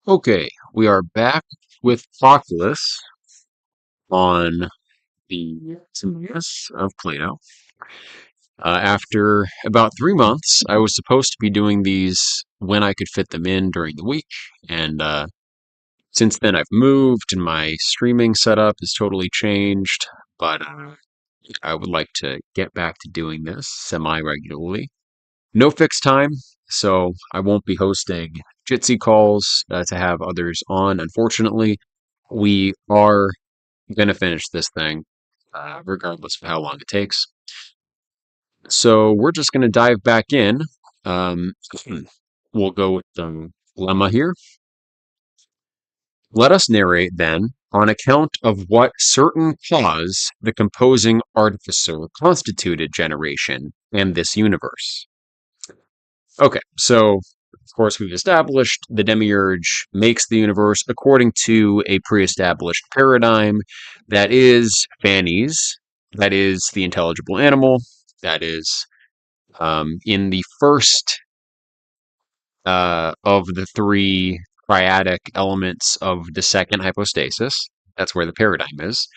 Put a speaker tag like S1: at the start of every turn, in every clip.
S1: Okay, we are back with Proclus on the Timaeus of Plato. After about 3 months, I was supposed to be doing these when I could fit them in during the week, and since then I've moved and my streaming setup has totally changed, but I would like to get back to doing this semi-regularly. No fixed time, so I won't be hosting Jitsi calls to have others on, unfortunately. We are going to finish this thing, regardless of how long it takes. So we're just going to dive back in. Um, we'll go with the lemma here. Let us narrate then, on account of what certain cause the composing artificer constituted generation and this universe. Okay, so of course we've established the demiurge makes the universe according to a pre-established paradigm that is Phanes, that is the intelligible animal, that is in the first of the three triadic elements of the second hypostasis. That's where the paradigm is.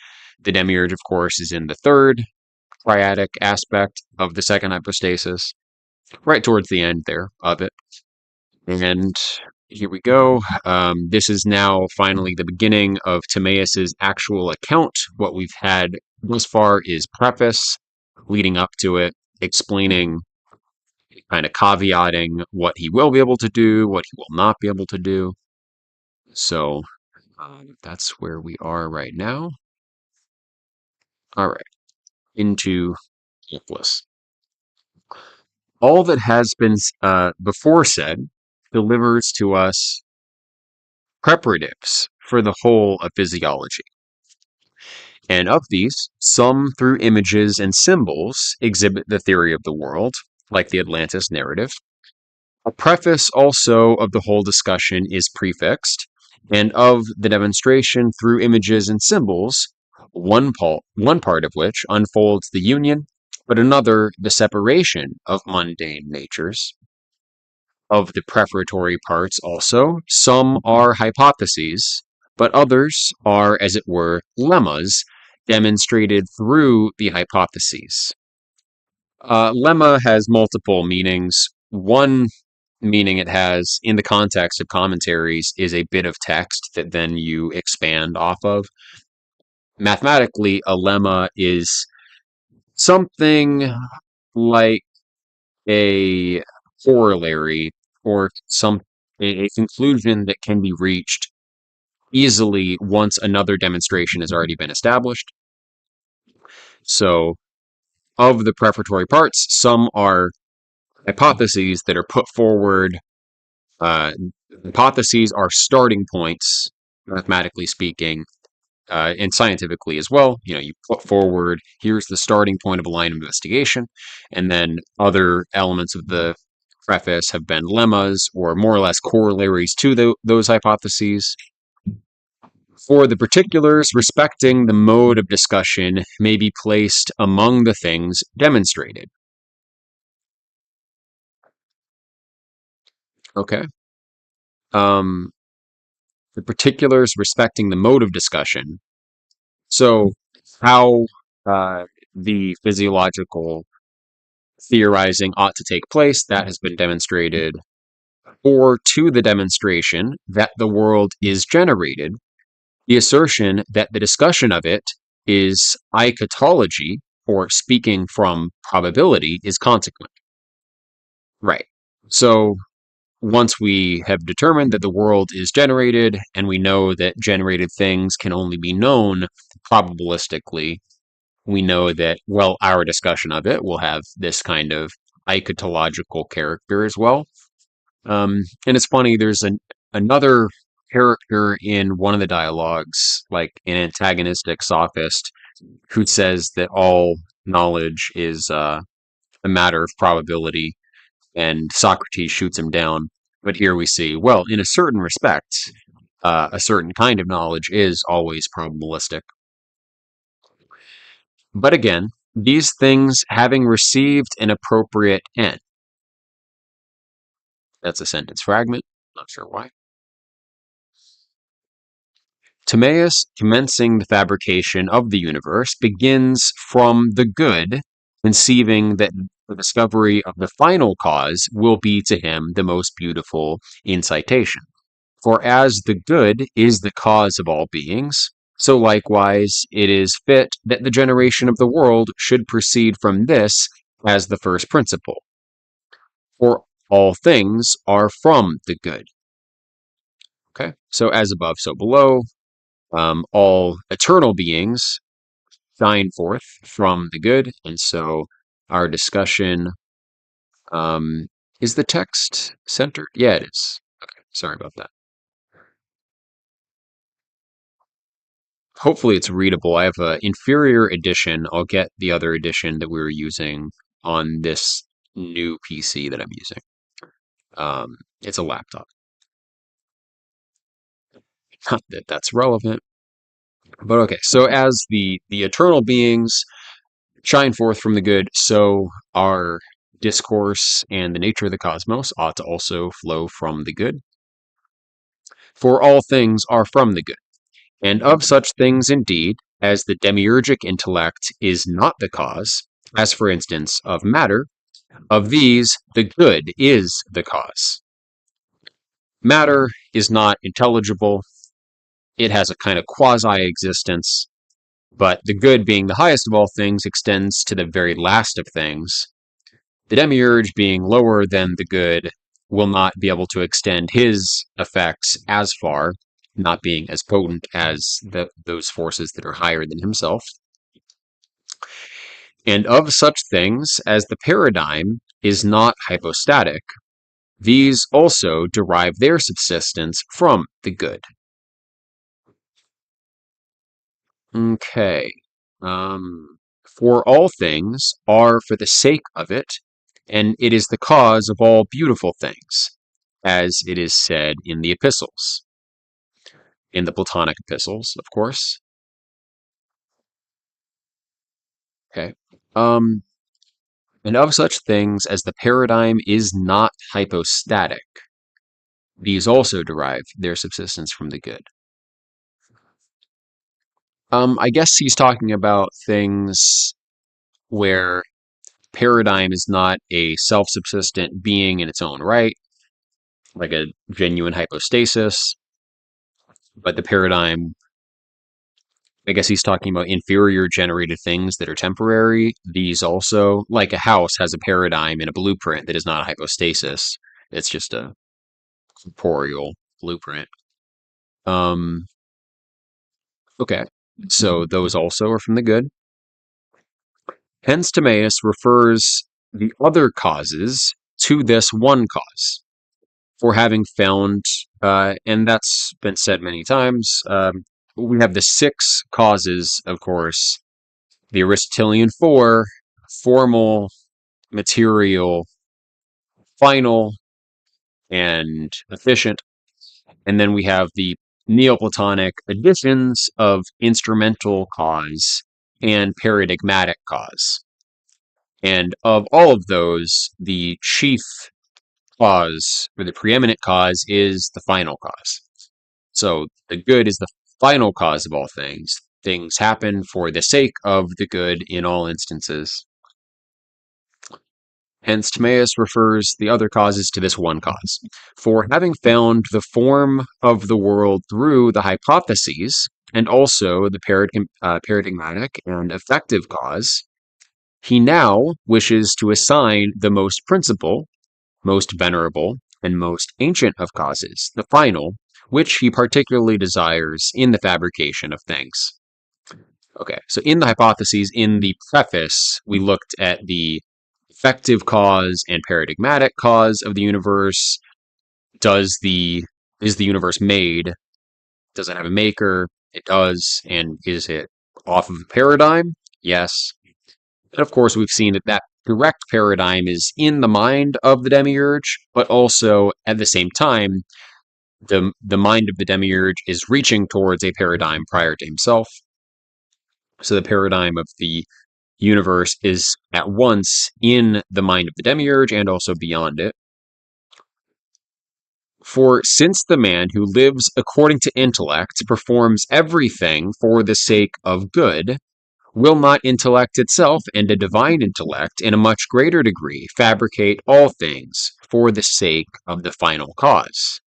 S1: The demiurge, of course, is in the third triadic aspect of the second hypostasis, right towards the end there of it. And here we go. This is now finally the beginning of Timaeus's actual account. What we've had thus far is preface leading up to it, explaining, kind of caveating what he will be able to do, what he will not be able to do. So that's where we are right now. All right, into Proclus. All that has been before said delivers to us preparatives for the whole of physiology. And of these, some through images and symbols exhibit the theory of the world, like the Atlantis narrative. A preface also of the whole discussion is prefixed, and of the demonstration through images and symbols, one part of which unfolds the union, but another the separation of mundane natures. Of the preparatory parts also, some are hypotheses, but others are, as it were, lemmas demonstrated through the hypotheses. Lemma has multiple meanings. One meaning it has in the context of commentaries is a bit of text that then you expand off of. Mathematically, a lemma is something like a corollary or a conclusion that can be reached easily once another demonstration has already been established. So, of the preparatory parts, some are hypotheses that are put forward. Uh, Hypotheses are starting points, mathematically speaking, and scientifically as well. You put forward, here's the starting point of a line of investigation, and then other elements of the preface have been lemmas or more or less corollaries to those hypotheses. For the particulars respecting the mode of discussion may be placed among the things demonstrated. Okay. Um, the particulars respecting the mode of discussion. So, how the physiological theorizing ought to take place, that has been demonstrated. Or to the demonstration that the world is generated, the assertion that the discussion of it is eikatology, or speaking from probability, is consequent. Right. So once we have determined that the world is generated, and we know that generated things can only be known probabilistically, we know that, well, our discussion of it will have this kind of eikatological character as well. And it's funny, there's another character in one of the dialogues, like an antagonistic sophist, who says that all knowledge is a matter of probability, and Socrates shoots him down. But here we see, well, in a certain respect, a certain kind of knowledge is always probabilistic. But again, these things having received an appropriate end. That's a sentence fragment. Not sure why. Timaeus, commencing the fabrication of the universe, begins from the good, conceiving that the discovery of the final cause will be to him the most beautiful incitation. For as the good is the cause of all beings, so likewise it is fit that the generation of the world should proceed from this as the first principle. For all things are from the good. Okay, so as above, so below. All eternal beings shine forth from the good, and so our discussion is the text centered? Yeah, it is. Okay, sorry about that. Hopefully it's readable. I have an inferior edition. I'll get the other edition that we were using on this new PC that I'm using. It's a laptop. Not that that's relevant, but okay. So as the eternal beings shine forth from the good, so our discourse and the nature of the cosmos ought to also flow from the good. For all things are from the good, and of such things indeed as the demiurgic intellect is not the cause, as for instance of matter, of these the good is the cause. Matter is not intelligible, it has a kind of quasi-existence, but the good being the highest of all things extends to the very last of things. The demiurge, being lower than the good, will not be able to extend his effects as far, not being as potent as those forces that are higher than himself. And of such things as the paradigm is not hypostatic, these also derive their subsistence from the good. Okay. For all things are for the sake of it, and it is the cause of all beautiful things, as it is said in the epistles, in the Platonic epistles, of course. Okay. Um, and of such things as the paradigm is not hypostatic, these also derive their subsistence from the good. I guess he's talking about things where paradigm is not a self-subsistent being in its own right, like a genuine hypostasis, but the paradigm, I guess he's talking about inferior generated things that are temporary. These also, like a house, has a paradigm and a blueprint that is not a hypostasis. It's just a corporeal blueprint. Um, okay, so those also are from the good. Hence, Timaeus refers the other causes to this one cause. For having found, and that's been said many times, we have the six causes, of course, the Aristotelian four: formal, material, final, and efficient. And then we have the Neoplatonic additions of instrumental cause and paradigmatic cause. And of all of those, the chief cause, or the preeminent cause, is the final cause. So the good is the final cause of all things. Things happen for the sake of the good in all instances. Hence, Timaeus refers the other causes to this one cause. For having found the form of the world through the hypotheses, and also the paradigmatic and effective cause, he now wishes to assign the most principal, most venerable, and most ancient of causes, the final, which he particularly desires in the fabrication of things. Okay, so in the hypotheses, in the preface, we looked at the effective cause and paradigmatic cause of the universe. Is the universe made? Does it have a maker? It does. And is it off of a paradigm? Yes. And of course, we've seen that that direct paradigm is in the mind of the demiurge, but also at the same time, the mind of the demiurge is reaching towards a paradigm prior to himself. So the paradigm of the universe is at once in the mind of the demiurge and also beyond it. For since the man who lives according to intellect performs everything for the sake of good, will not intellect itself and a divine intellect in a much greater degree fabricate all things for the sake of the final cause?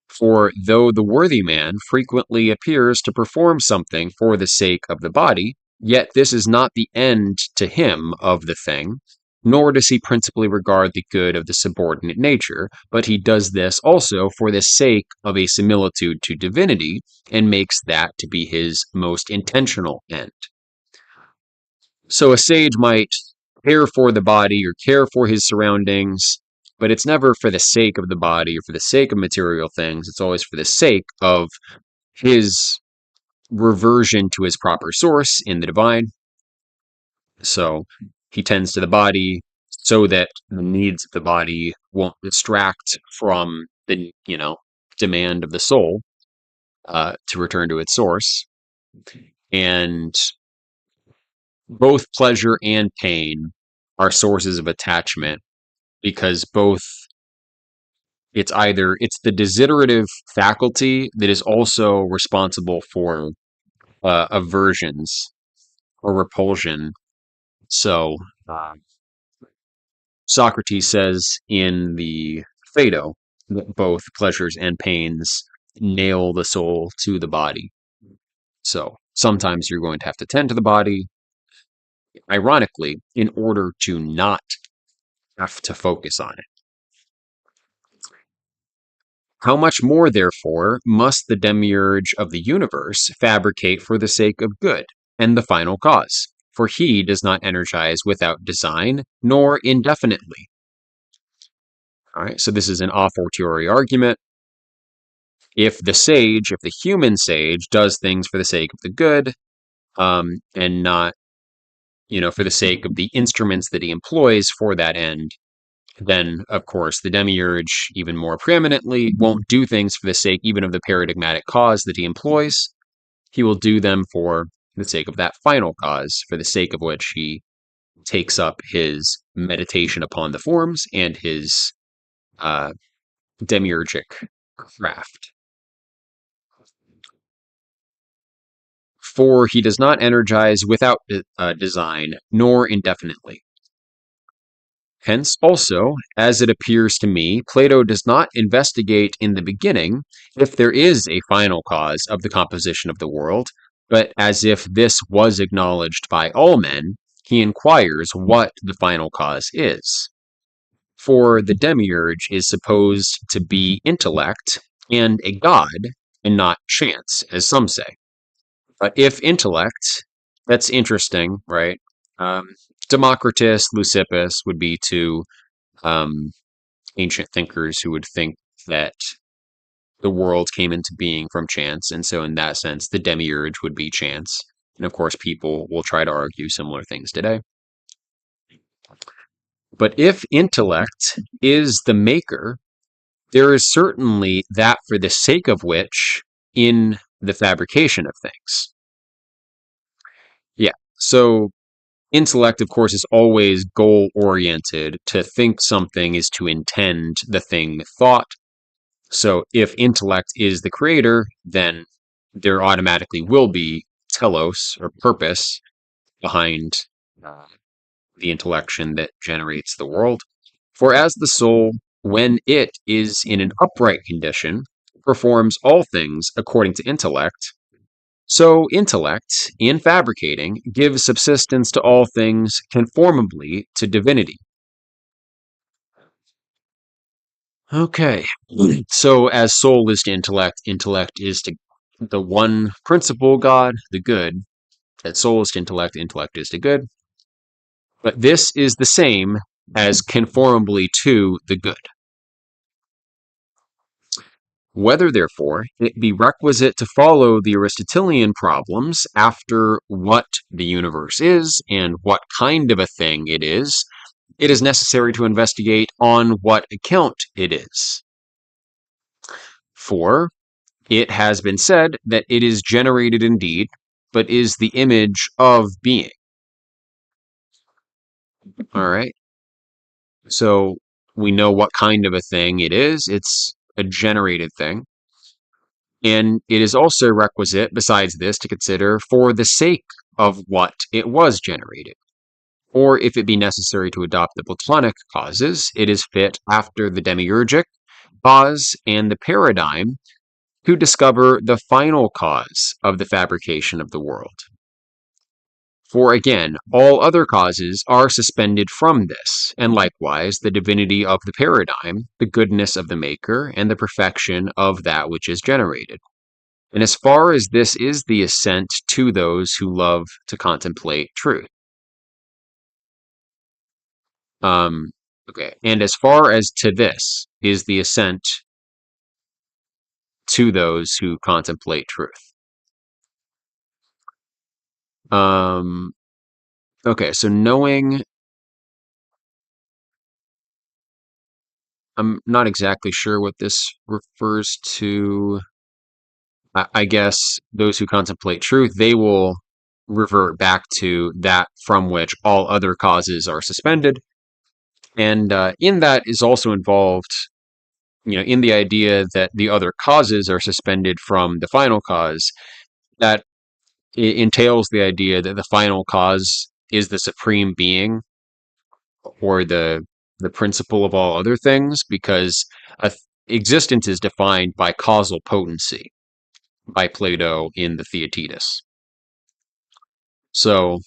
S1: For though the worthy man frequently appears to perform something for the sake of the body, yet this is not the end to him of the thing, nor does he principally regard the good of the subordinate nature, but he does this also for the sake of a similitude to divinity, and makes that to be his most intentional end. So a sage might care for the body or care for his surroundings, but it's never for the sake of the body or for the sake of material things. It's always for the sake of his reversion to his proper source in the divine. So he tends to the body so that the needs of the body won't distract from the, demand of the soul to return to its source. And both pleasure and pain are sources of attachment because both it's the desiderative faculty that is also responsible for aversions or repulsion. So Socrates says in the Phaedo that both pleasures and pains nail the soul to the body. So sometimes you're going to have to tend to the body, ironically, in order to not have to focus on it. How much more, therefore, must the demiurge of the universe fabricate for the sake of good and the final cause? For he does not energize without design, nor indefinitely. All right, so this is an a fortiori argument. If the human sage, does things for the sake of the good, and not, for the sake of the instruments that he employs for that end, then, of course, the demiurge, even more preeminently, won't do things for the sake even of the paradigmatic cause that he employs. He will do them for the sake of that final cause, for the sake of which he takes up his meditation upon the forms and his demiurgic craft. For he does not energize without design, nor indefinitely. Hence, also, as it appears to me, Plato does not investigate in the beginning if there is a final cause of the composition of the world, but as if this was acknowledged by all men, he inquires what the final cause is. For the demiurge is supposed to be intellect and a god, and not chance, as some say. But if intellect, that's interesting, right? Democritus, Leucippus would be two ancient thinkers who would think that the world came into being from chance, and so in that sense, the demiurge would be chance. And of course, people will try to argue similar things today. But if intellect is the maker, there is certainly that for the sake of which in the fabrication of things. Yeah, so intellect, of course, is always goal-oriented. To think something is to intend the thing thought. So if intellect is the creator, then there automatically will be telos, or purpose, behind the intellection that generates the world. For as the soul, when it is in an upright condition, performs all things according to intellect, so intellect, in fabricating, gives subsistence to all things conformably to divinity. Okay, so as soul is to intellect, intellect is to the one principle God, the good. That soul is to intellect, intellect is to good. But this is the same as conformably to the good. Whether, therefore, it be requisite to follow the Aristotelian problems after what the universe is and what kind of a thing it is necessary to investigate on what account it is. For it has been said that it is generated indeed, but is the image of being. All right. So we know what kind of a thing it is. It's a generated thing. And it is also requisite, besides this, to consider for the sake of what it was generated. Or if it be necessary to adopt the Platonic causes, it is fit after the demiurgic cause and the paradigm to discover the final cause of the fabrication of the world. For again, all other causes are suspended from this, and likewise the divinity of the paradigm, the goodness of the maker, and the perfection of that which is generated. And as far as this is the assent to those who love to contemplate truth. Okay, and as far as to this is the assent to those who contemplate truth. Okay, so knowing, I'm not exactly sure what this refers to. I guess those who contemplate truth, they will revert back to that from which all other causes are suspended. And in that is also involved, in the idea that the other causes are suspended from the final cause, that entails the idea that the final cause is the supreme being or the principle of all other things, because existence is defined by causal potency by Plato in the Theaetetus. So,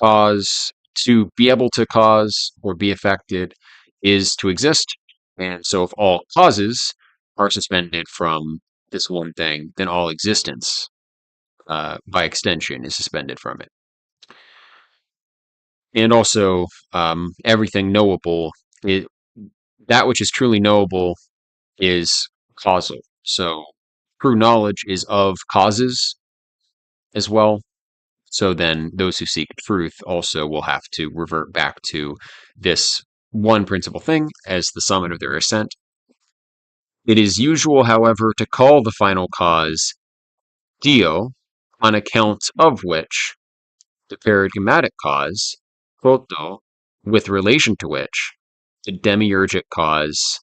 S1: cause, to be able to cause or be affected is to exist. And so if all causes are suspended from this one thing, then all existence, by extension, is suspended from it. And also, everything knowable, that which is truly knowable is causal. So true knowledge is of causes as well. So then those who seek truth also will have to revert back to this one principal thing as the summit of their ascent. It is usual, however, to call the final cause Dio, on account of which the paradigmatic cause, Proto, with relation to which the demiurgic cause,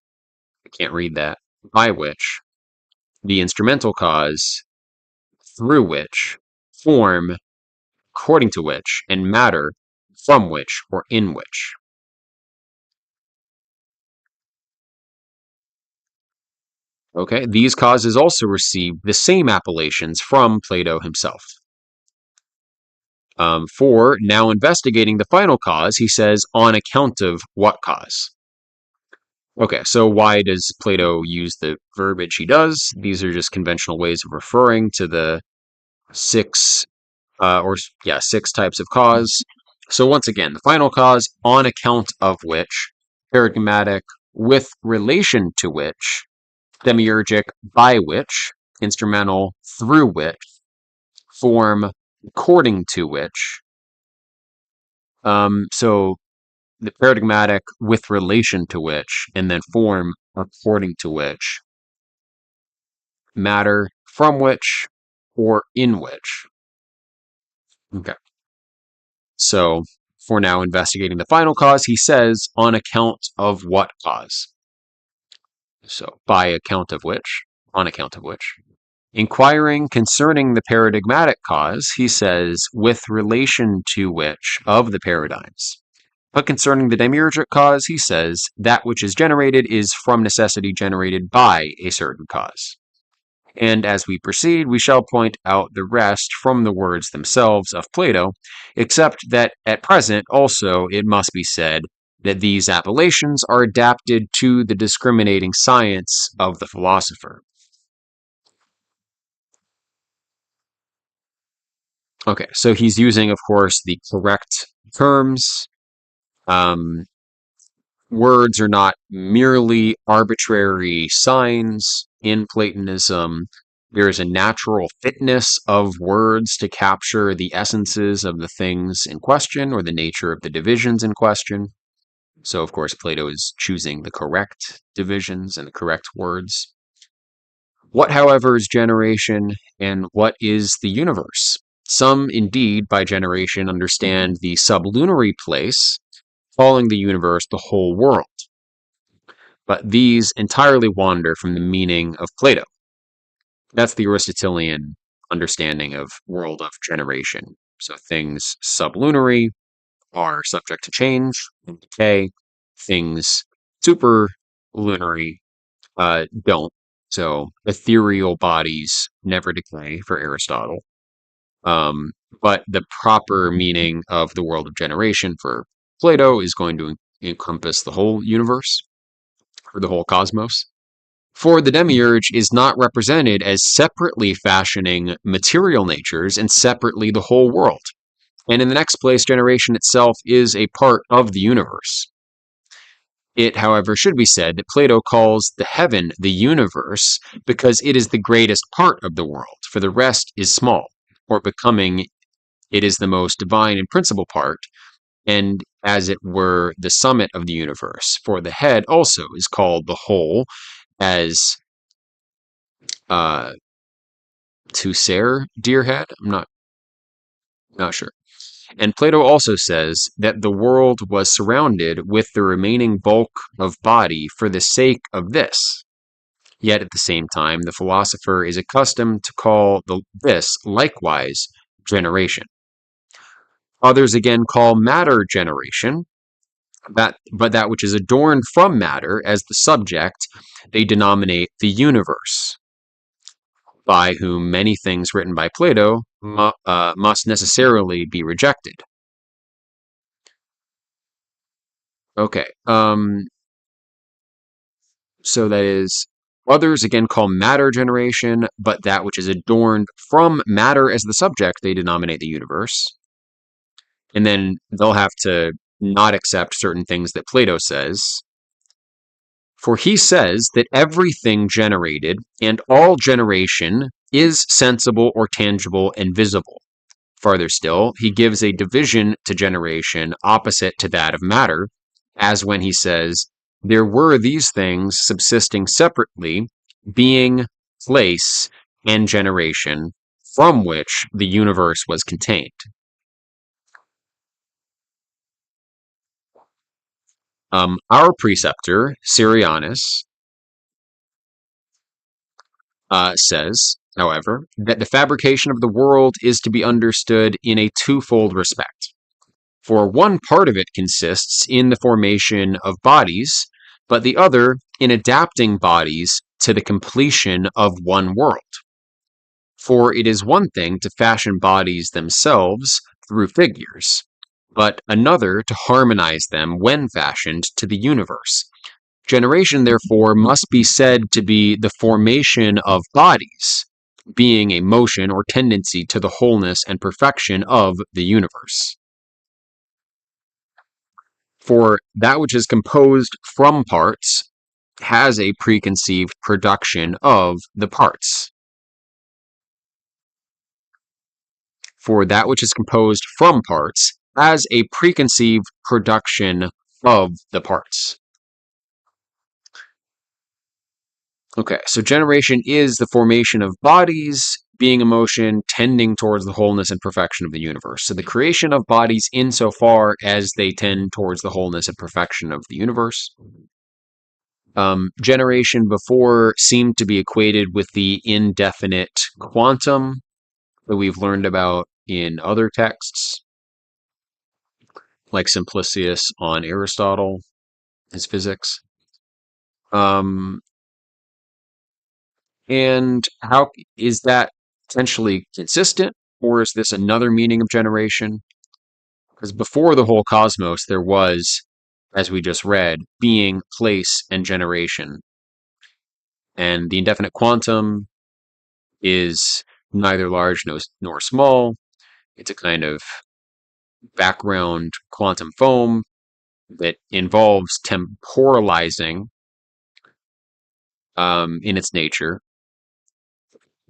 S1: I can't read that, by which the instrumental cause, through which, form, according to which, and matter, from which or in which. Okay, these causes also receive the same appellations from Plato himself. For now investigating the final cause, he says, on account of what cause? Okay, so why does Plato use the verbiage he does? These are just conventional ways of referring to the six types of cause. So once again, the final cause, on account of which, paradigmatic, with relation to which, demiurgic, by which, instrumental, through which, form, according to which. So the paradigmatic, with relation to which, and then form, according to which, matter, from which, or in which. Okay. So for now investigating the final cause, he says, on account of what cause? So by account of which, on account of which. Inquiring concerning the paradigmatic cause, he says, with relation to which of the paradigms. But concerning the demiurgic cause, he says, that which is generated is from necessity generated by a certain cause. And as we proceed, we shall point out the rest from the words themselves of Plato, except that at present also it must be said that these appellations are adapted to the discriminating science of the philosopher. Okay, so he's using, of course, the correct terms. Words are not merely arbitrary signs in Platonism. There is a natural fitness of words to capture the essences of the things in question or the nature of the divisions in question. So, of course, Plato is choosing the correct divisions and the correct words. What, however, is generation, and what is the universe? Some, indeed, by generation understand the sublunary place calling the universe the whole world. But these entirely wander from the meaning of Plato. That's the Aristotelian understanding of world of generation. So things sublunary are subject to change and decay. Things superlunary don't. So ethereal bodies never decay for Aristotle. Um, but the proper meaning of the world of generation for Plato is going to encompass the whole universe or the whole cosmos. For the demiurge is not represented as separately fashioning material natures and separately the whole world. And in the next place, generation itself is a part of the universe. It, however, should be said that Plato calls the heaven the universe because it is the greatest part of the world, for the rest is small, or becoming it is the most divine and principal part, and as it were the summit of the universe. For the head also is called the whole, as to ser, dear head. I'm not sure. And Plato also says that the world was surrounded with the remaining bulk of body for the sake of this. Yet at the same time, the philosopher is accustomed to call this likewise generation. Others again call matter generation, but that which is adorned from matter as the subject, they denominate the universe, by whom many things written by Plato must necessarily be rejected. Okay, so that is, others again call matter generation, but that which is adorned from matter as the subject, they denominate the universe. And then they'll have to not accept certain things that Plato says. For he says that everything generated and all generation is sensible or tangible and visible. Farther still, he gives a division to generation opposite to that of matter, as when he says, there were these things subsisting separately, being, place, and generation, from which the universe was contained. Our preceptor, Syrianus, says, however, that the fabrication of the world is to be understood in a twofold respect. For one part of it consists in the formation of bodies, but the other in adapting bodies to the completion of one world. For it is one thing to fashion bodies themselves through figures, but another to harmonize them when fashioned to the universe. Generation, therefore, must be said to be the formation of bodies, being a motion or tendency to the wholeness and perfection of the universe. For that which is composed from parts has a preconceived production of the parts. For that which is composed from parts has a preconceived production of the parts. Okay, so generation is the formation of bodies, being a motion tending towards the wholeness and perfection of the universe. So the creation of bodies insofar as they tend towards the wholeness and perfection of the universe. Generation before seemed to be equated with the indefinite quantum that we've learned about in other texts, like Simplicius on Aristotle, his physics. And how is that potentially consistent, or is this another meaning of generation? Because before the whole cosmos, there was, as we just read, being, place, and generation. And the indefinite quantum is neither large nor small. It's a kind of background quantum foam that involves temporalizing in its nature.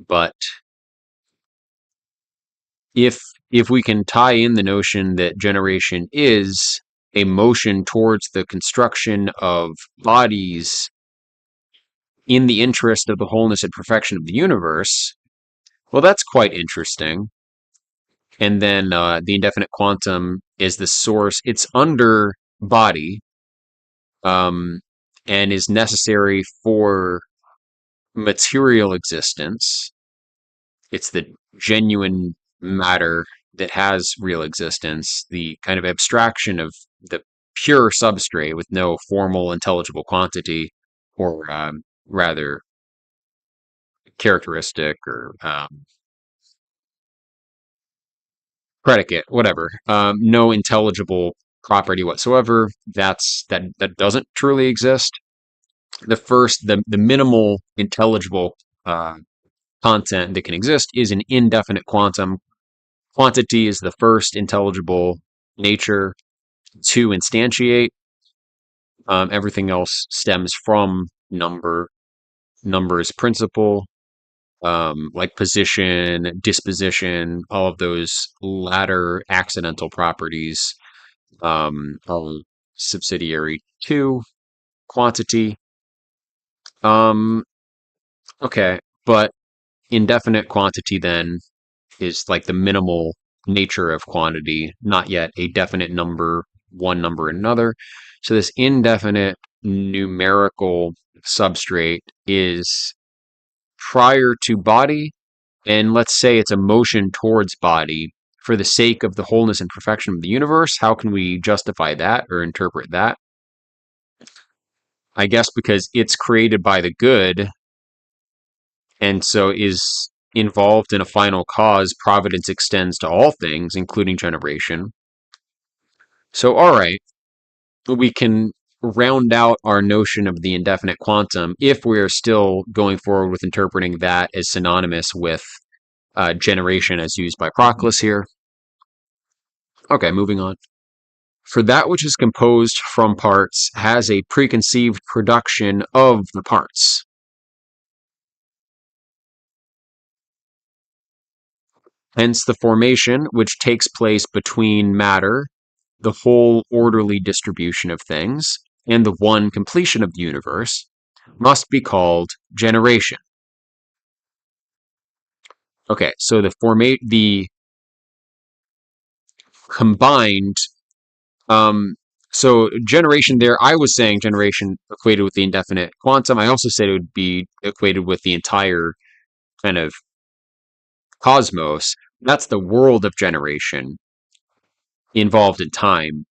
S1: But if we can tie in the notion that generation is a motion towards the construction of bodies in the interest of the wholeness and perfection of the universe, well, that's quite interesting. And then the indefinite quantum is the source. It's under body, um, and is necessary for material existence. It's the genuine matter that has real existence, the kind of abstraction of the pure substrate with no formal intelligible quantity or rather characteristic or predicate, whatever, no intelligible property whatsoever. That doesn't truly exist. The minimal intelligible uh, content that can exist is an indefinite quantum. Quantity is the first intelligible nature to instantiate. Everything else stems from number. Number is principle, like position, disposition, all of those latter accidental properties are subsidiary to quantity. Um, okay, but indefinite quantity then is like the minimal nature of quantity, not yet a definite number, one number another. So this indefinite numerical substrate is prior to body, and let's say it's a motion towards body for the sake of the wholeness and perfection of the universe. How can we justify that or interpret that? I guess because it's created by the good and so is involved in a final cause, providence extends to all things, including generation. So, all right, we can round out our notion of the indefinite quantum if we're still going forward with interpreting that as synonymous with generation as used by Proclus here. Okay, moving on. For that which is composed from parts has a preconceived production of the parts. Hence the formation which takes place between matter, the whole orderly distribution of things, and the one completion of the universe, must be called generation. Okay, so the combined so generation there, I was saying generation equated with the indefinite quantum. I also said it would be equated with the entire kind of cosmos. That's the world of generation involved in time.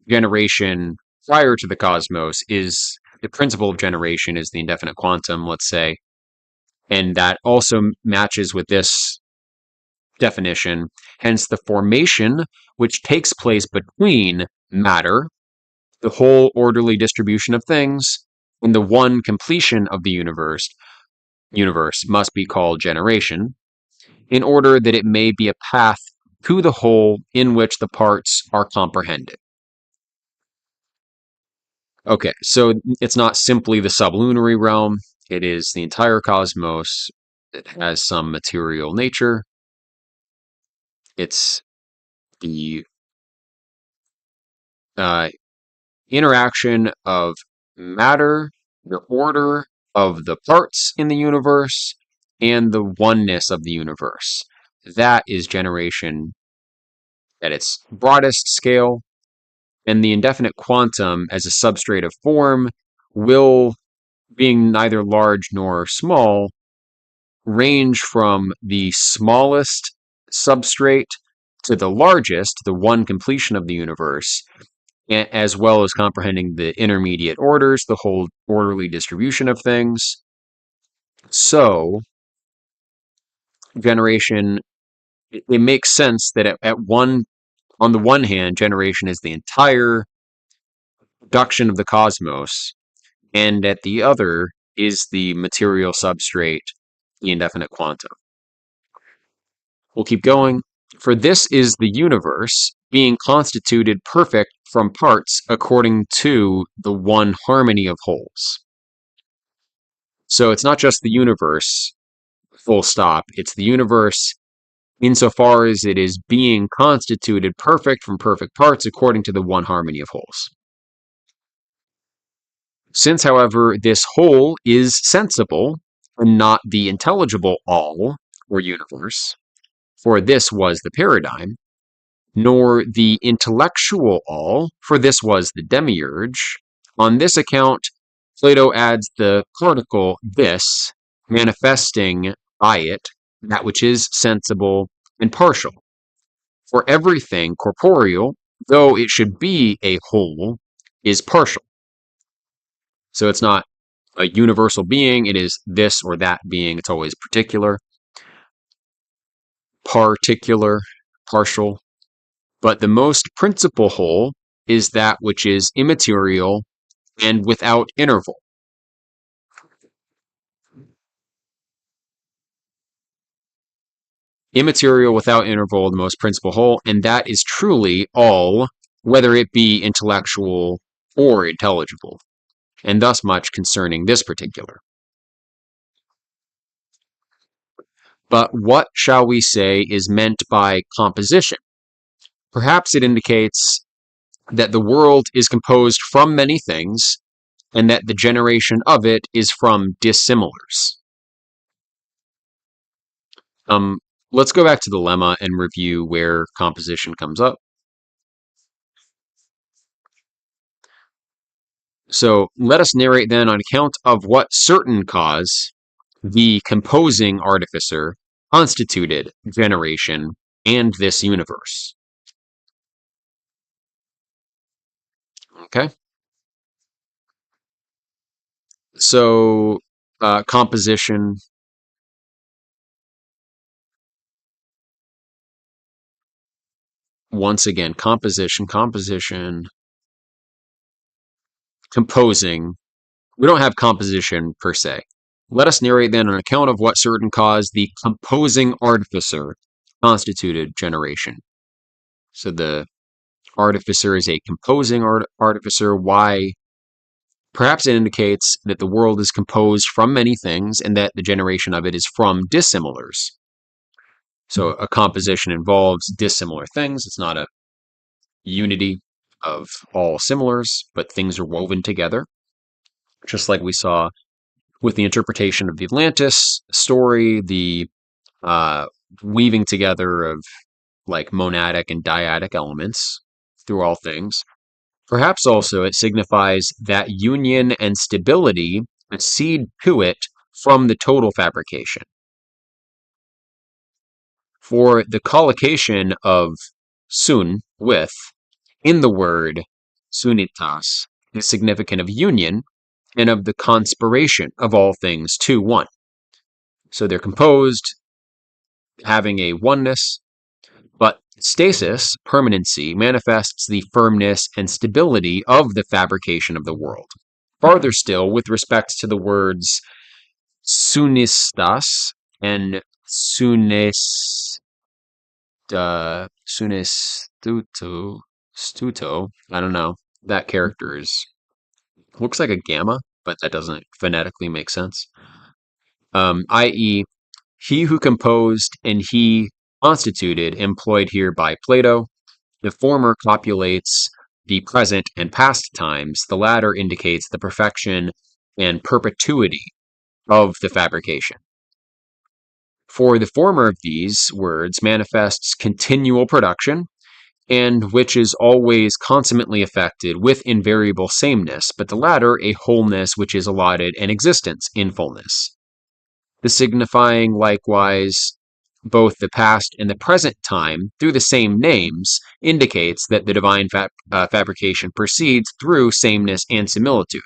S1: Generation prior to the cosmos is the principle of generation is the indefinite quantum, let's say. And that also matches with this definition. Hence, the formation which takes place between matter, the whole orderly distribution of things, and the one completion of the universe must be called generation, in order that it may be a path to the whole in which the parts are comprehended. Okay, so it's not simply the sublunary realm, it is the entire cosmos that has some material nature. It's the uh, interaction of matter, the order of the parts in the universe, and the oneness of the universe. That is generation at its broadest scale, and the indefinite quantum as a substrate of form will, being neither large nor small, range from the smallest substrate to the largest, the one completion of the universe, as well as comprehending the intermediate orders, the whole orderly distribution of things. So, generation, it makes sense that on the one hand, generation is the entire production of the cosmos, and at the other is the material substrate, the indefinite quantum. We'll keep going. For this is the universe, being constituted perfect from parts according to the one harmony of wholes. So it's not just the universe, full stop. It's the universe insofar as it is being constituted perfect from perfect parts according to the one harmony of wholes. Since, however, this whole is sensible and not the intelligible all or universe, for this was the paradigm, nor the intellectual all, for this was the demiurge. On this account, Plato adds the particle this, manifesting by it that which is sensible and partial. For everything corporeal, though it should be a whole, is partial. So it's not a universal being, it is this or that being. It's always particular, partial. But the most principal whole is that which is immaterial and without interval. Immaterial without interval, the most principal whole, and that is truly all, whether it be intellectual or intelligible, and thus much concerning this particular. But what shall we say is meant by composition? Perhaps it indicates that the world is composed from many things, and that the generation of it is from dissimilars. Let's go back to the lemma and review where composition comes up. So let us narrate then on account of what certain cause the composing artificer constituted generation and this universe. Okay? So composition, once again, composition, composing. We don't have composition per se. Let us narrate then on account of what certain cause the composing artificer constituted generation. So the artificer is a composing artificer. Why? Perhaps it indicates that the world is composed from many things and that the generation of it is from dissimilars. So a composition involves dissimilar things. It's not a unity of all similars, but things are woven together. Just like we saw with the interpretation of the Atlantis story, the weaving together of like monadic and dyadic elements through all things. Perhaps also it signifies that union and stability accede to it from the total fabrication. For the collocation of sun, with, in the word sunitas, is significant of union and of the conspiration of all things to one. So they're composed, having a oneness, but stasis, permanency, manifests the firmness and stability of the fabrication of the world. Farther still, with respect to the words sunistas and stuto, I don't know, that character looks like a gamma, but that doesn't phonetically make sense. I.e., he who composed and he constituted, employed here by Plato. The former copulates the present and past times. The latter indicates the perfection and perpetuity of the fabrication. For the former of these words manifests continual production, and which is always consummately effected with invariable sameness, but the latter a wholeness which is allotted an existence in fullness. The signifying likewise both the past and the present time through the same names indicates that the divine fabrication proceeds through sameness and similitude.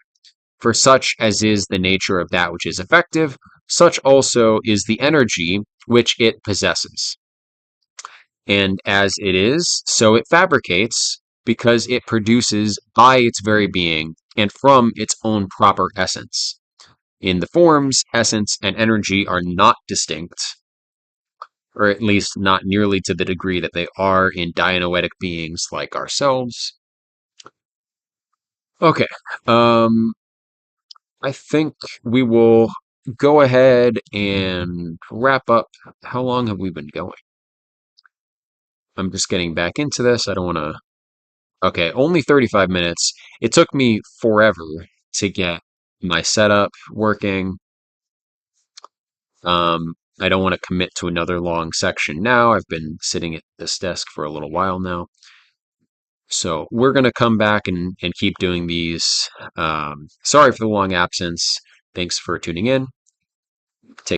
S1: For such as is the nature of that which is effective, such also is the energy which it possesses. And as it is, so it fabricates, because it produces by its very being and from its own proper essence. In the forms, essence and energy are not distinct, or at least not nearly to the degree that they are in dianoetic beings like ourselves. Okay, I think we will go ahead and wrap up. How long have we been going? I'm just getting back into this. I don't want to... Okay, only 35 minutes. It took me forever to get my setup working. I don't want to commit to another long section now. I've been sitting at this desk for a little while now. So we're going to come back and keep doing these. Sorry for the long absence. Thanks for tuning in.